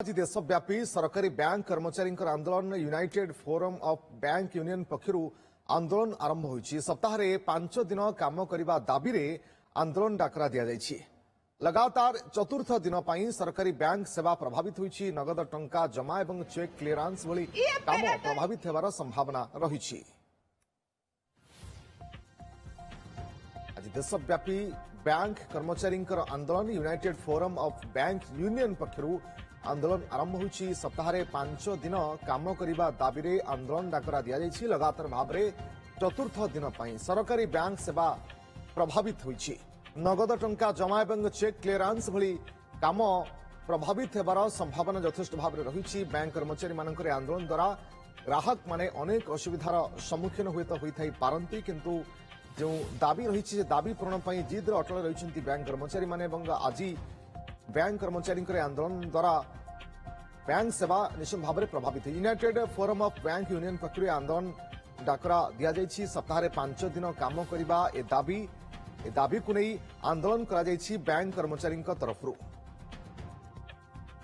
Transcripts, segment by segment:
आज देशव्यापी सरकारी बैंक कर्मचारी आंदोलन united forum of bank union पक्षर आंदोलन आरंभ होइछि। सप्ताह 5 दिन काम करने दाबी रे आंदोलन डाकरा दिया जाइछि। लगातार चतुर्थ दिन पर सरकारी बैंक सेवा प्रभावित होइछि। नगद टंका जमा एवं चेक क्लियरेंस भली काम प्रभावित होबार संभावना रहिछि। आज देशव्यापी बैंक कर्मचारी आंदोलन united forum of bank union पक्षर आंदोलन आरंभ होइछि। सप्ताह 5 दिन काम करने दाबी रे आंदोलन डाकरा दिया जाइछि। लगातार भाव में चतुर्थ दिन पर सरकारी बैंक सेवा प्रभावित होइछि। नगद टंका जमा एवं चेक क्लियरेंस भली काम प्रभावित होबार संभावना यथेष्ट भाव में रही। बैंक कर्मचारी मानक आंदोलन द्वारा ग्राहक माने अनेक असुविधार सम्मुखीन हुए होई पारंती, किंतु जो दाबी रही दाबी पूरण पर जिद्रे अटल रही बैंक कर्मचारी माने। आज बैंक कर्मचारी आंदोलन द्वारा बैंक सेवा निश्चित भाव में प्रभावित है। United forum of bank union पक्ष आंदोलन डाकरा दि जाइछि। सप्ताह 5 दिन काम करने ए दाबी को नहीं आंदोलन करा जाइछि बैंक कर्मचारी तरफ।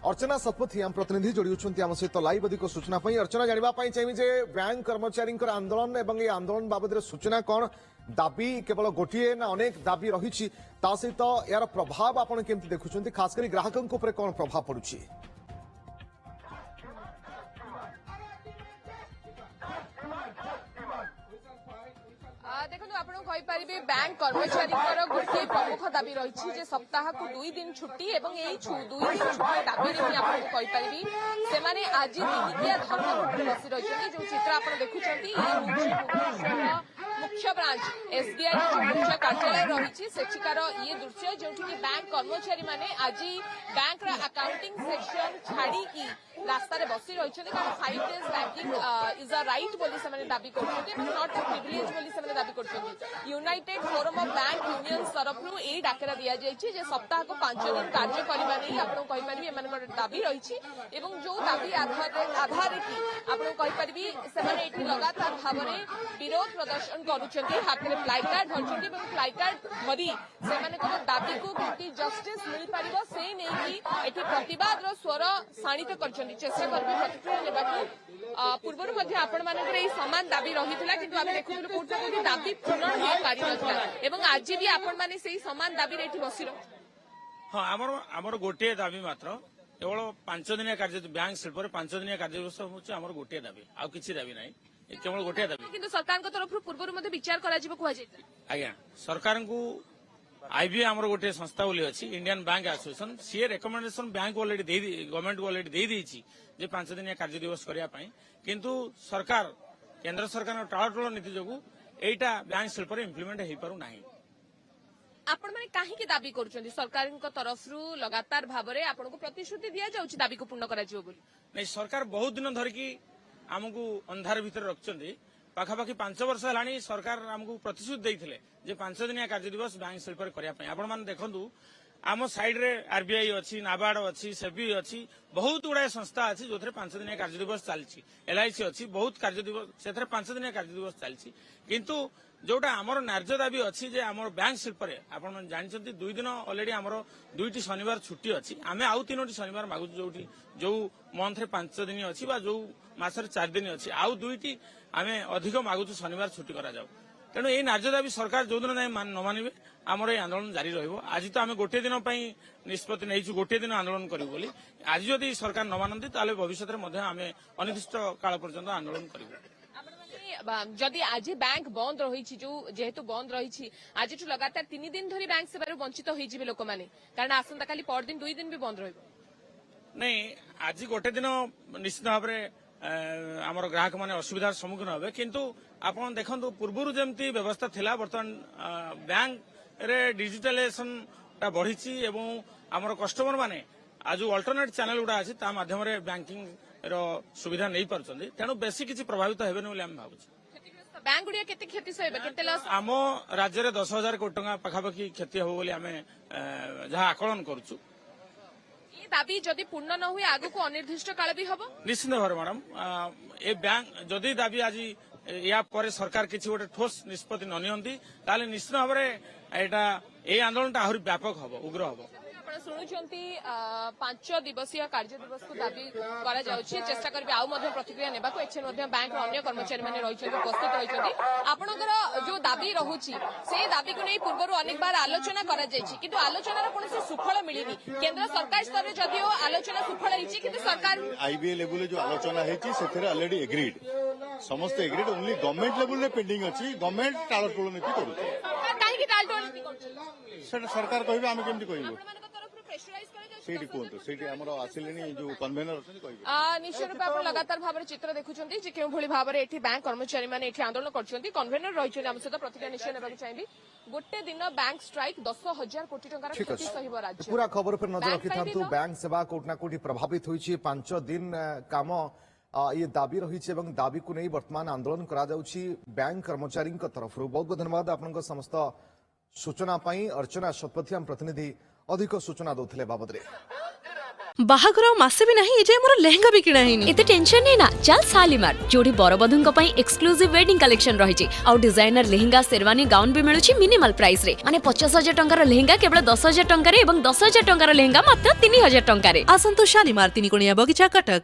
अर्चना शतपथी आम प्रतिनिधि जोड़ी होती आम सहित लाइव अधिक सूचना। अर्चना जानापी चाहिए बैंक कर्मचारी आंदोलन एवं ये आंदोलन बाबद सूचना कौन? दाबी केवल गोटे ना अनेक दाबी रही सहित यार प्रभाव आपड़ केमती देखुं, खास कर ग्राहकों पर कौन प्रभाव पड़ुछि? देखो आपड़ी बैंक कर्मचारी गोटे प्रमुख दाबी रही सप्ताह को 2 दिन छुट्टी और 2 दिन छुट्टी दाबी आपरी से आज दिनिकिया धर्मघट बसी रही। जो चित्र आप देखुं मुख्य ब्रांच एसबीआई जो मुख्य कार्यालय रही सेठिकार ये दृश्य जो बैंक कर्मचारी माने आज बैंक अकाउंटिंग सेक्शन छाड़ी की रास्ता रे बसी रही। कारण 5 days banking is a right बोली से दाबी कर नॉट अ प्रिविलेज बोली से दाबी कर। United forum of bank union तरफ यही डाकरा दि जाइए सप्ताह को 5 दिन कार्य करने नहीं आपड़ी दाबी रही। जो दाबी आधार की आपड़ी से लगातार भाव में विरोध प्रदर्शन करुछंती, हाथ में फ्लाई कार्ड धरछंती और फ्लाई कार्ड धरी से दाबी को केमती जस्टिस मिल पारिबो से नहीं कि प्रतिवाद स्वर शाणित करछंती। चेष्टा करबे प्रतिक्रिया नेबाकू पूर्व आपण मानकर एही समान दाबी रहितला, किंतु आमे देखुथुलु कोठी दाबी पूर्ण हो पारि नथिला एवं आज भी आपण माने सेही समान दाबी रेठी बसी रह। हां हमर गोटे दाबी मात्र केवल 5 दिनिया कार्य बैंक शिल्पर 5 दिनिया कार्य दिवस होछि हमर गोटे दाबी, आ किछि दाबी नै, केवल गोटे दाबी। किंतु सरकार को तरफ पूर्व विचार करा कुहा आज्ञा सरकार को आईबीए आमर गोटे संस्था बोली अच्छी इंडियन बैंक एसोसिएशन सी रेकमेंडेशन बैंक ऑलरेडी गवर्नमेंट को ऑलरेडी दे देछि जे 5 दिनिया कार्य दिवस करिया पई, किंतु सरकार केंद्र सरकार टाळटळ नीति जोगु एटा बैंक शिल्पर इम्प्लीमेंट हेई पारु नाही। आपण माने काहे की दाबी करूछंती सरकार को तरफ लगातार भाव में आपन को प्रतिश्रुति दिया जाउछि दाबी को पूर्ण करा जिवो बोली? नहीं, सरकार बहुत दिन धरिकी आमको अंधार भितर रखिंट पाखापाखि 5 वर्ष है सरकार आमको प्रतिश्रुति देते जे 5 दिनिया कार्य दिवस बैंक शिल्पर करने। आपण मैंने देखु आम साइड रे आरबीआई अच्छी, नाबार्ड अच्छी, सेबी अच्छी, बहुत गुड़ाए संस्था अच्छी जो 5 दिनिया कार्य दिवस चलती, एलआईसी अच्छी, बहुत कार्य दिवस से 5 दिनिया कार्य दिवस चलती, किंतु जोटा आमर न्याय्य दाबी अच्छी जे आमर बैंक शिल्पर आपन जानते 2 दिन ऑलरेडी आमर 2टी शनिवार छुट्टी अच्छी, आम आउ 3टी शनिवार मागु जो मंथ रे 5 दिन अच्छी जो मासरे 4 दिन अच्छी, आउ 2टी आम अधिक मागुचु शनिवार छुट्टी करा जाऊ। तेणु ये न्याय्य दाबी सरकार जो दिन न मानिबे आमर ये आंदोलन जारी रहिबो। आज तो आम गोटे दिन निष्पत्ति नहीं गोटे दिन आंदोलन करू बोली, आज जदि सरकार न मानती ताले भविष्य में आम अनिर्दिष्ट काल पर्यंत आंदोलन करिबो। जदि आज बैंक बंद रही जेहेतु बंद रही आज लगातार 3 दिन धरी बैंक सेवा वंचित होइजिबे लोक माने, कारण आसंता काली पर दिन 2 दिन भी बंद रहिबो। नहीं, आज गोटे दिन निश्चित भाव में आमर ग्राहक माने असुविधार सम्मुखीन हे, किंतु आपन देखंतु पूर्वरु जेमती व्यवस्था थिला बर्तमान बैंक रे डिजिटलाइजेशन ता बढ़िछि एवं आमर कस्टमर माने आज अल्टरनेट चैनल गुडा अछि ता माध्यम रे बैंकिंग रो सुविधा नै परछन्ती, तेणु बेसी किछि प्रभावित हेबेन बोली हम भाबुछि। बैंक गुडिया केते क्षति सहेबे केते लॉस? आम राज्य रे 10,000 कोटी टंका पाखापाखि क्षति हो बोली आमे जहा आकलन करछु। ये दाबी जदि पूर्ण न हुए आगु को अनिर्दिष्ट काल भी हबो? निश्चित भाव मैडम ए बैंक जदि दाबी आज या पर सरकार किसी गोटे ठोस निष्पत्ति न नियंती ताले निश्चित भाव में एटा ए आंदोलन आहरी व्यापक हबो, उग्र हबो। आपण शुणुचंती 5 दिवसीय कार्य दिवस को दाबी करा जाउछि चेष्टा करबे आउ मध्ये प्रतिक्रिया नेबाको एछे मध्ये बैंक रो अन्य कर्मचारी माने रहिछन्ती उपस्थित रहिछन्ती आपणकर जो दाबी रहुछि से दाबी को नै पूर्वरु अनेक बार आलोचना करा जायछि किंतु आलोचनार कोनोसी सुफल मिलिनी केंद्र सरकार स्तर रे जदिओ आलोचना सुफल हिछि किंतु सरकार आईबीए लेवल जो आलोचना हेछि सेथरे ऑलरेडी एग्रीड समस्त एग्रीड ओनली गवर्नमेंट लेवल रे पेंडिंग अछि गवर्नमेंट टाळटोळ नीति करूछि काहे कि टालटोल नीति करछि सेटा सरकार कहबे हम केमति कहबो आपनकर तरफ प्रेशराइज करा जाउछि ସେଇଠି କୁହନ୍ତୁ ସେଇଠି ଆମର ଆସିଲେଣି ଯୋଉ କନଭେନର ଅଛନ୍ତି କହିବେ निश्चय रूपे आप लगातार भाव में चित्र देखुंत जे केउ भली भाव में एठी बैंक कर्मचारी माने एठी आंदोलन करछन्ती कन्वेनर रहिछन्ती हम सहित प्रतिक्रिया निश्चय नेबाक चाहिबी गोटे दिन बैंक स्ट्राइक 10,000 कोटी टंकार ठीक क्षति अछि सहिब राज्य पूरा खबर पर नजर बैंक रखिथांतु पाइबे तो? बैंक सेवा कोट ना कोटी प्रभावित होईछि 5 दिन काम ये दाबी रही एवं दाबी को नहीं वर्तमान आंदोलन करा जाउछि बैंक कर्मचारी तरफ बहुत बहुत धन्यवाद आपन समस्त सूचना पाई अर्चना शतपथी आम प्रतिनिधि अधिक सूचना दौथिले बाबद बाहाघर मासे भी नहीं एजे मोर लेहंगा भी किना हिनी एते टेंशन नहीं ना चल शालीमार जोड़ी बरबधुंक पई एक्सक्लूसिव वेडिंग कलेक्शन रहिछि आउ डिजाइनर लेहंगा शेरवानी गाउन भी मिलुछि मिनिमल प्राइस रे माने 50,000 टंकार लेहंगा केवल 10,000 टंकार एवं 10,000 टंकार लेहंगा मात्र 3,000 टंकार आसंतो शालीमार 3 कोणिया बगीचा कटक।